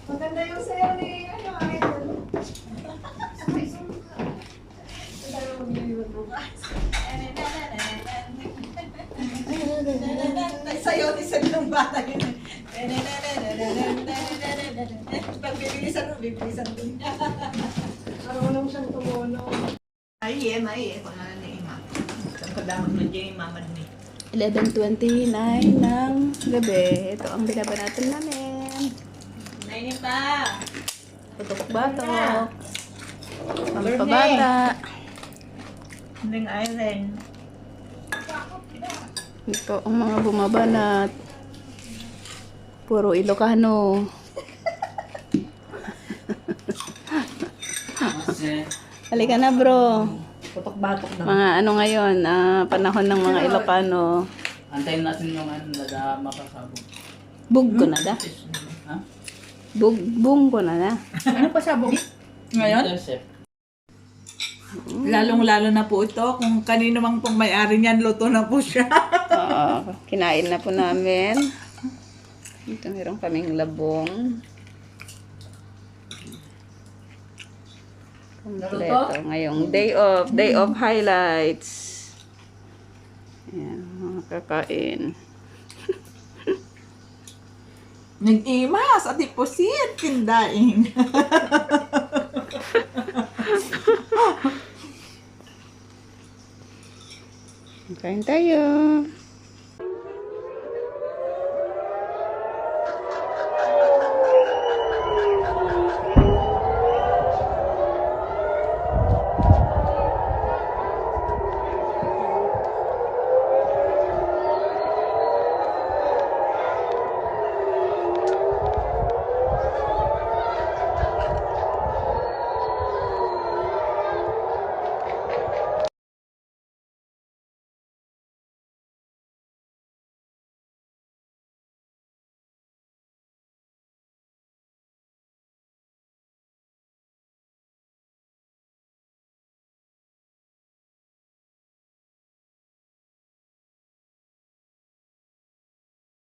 Maganda yung sayo ni Idol. Sayo ni Sir ng bata yun. Pag bibilisan mo, bibilisan mo niya. Marunong siyang tumulong. Ay, kung ano na ima. Saan ko damag na dyan yung mamad ni. 11:29 ng gabi. Ito ang binabanatan namin. Nainin pa. Putok-batok. Pampabata. Hinding Island. Ito ang mga bumabanat. Puro Ilocano. Halika na bro. Putok-batok na. Mga ano ngayon, panahon ng mga Ilocano. Antayin natin yung ano na makasabog. Bug ko na da. Ha? Bung ko na na. Ano pa sabog? Ngayon? Intercept. Lalong-lalo na po ito. Kung kanino mang pong may-ari niyan, luto na po siya. Oo, kinain na po namin. Ito meron kaming labong. Kompleto. Ngayong day of highlights. Ayan, mga kakain. Nag-imas at ipusit, kindaing. Kain tayo.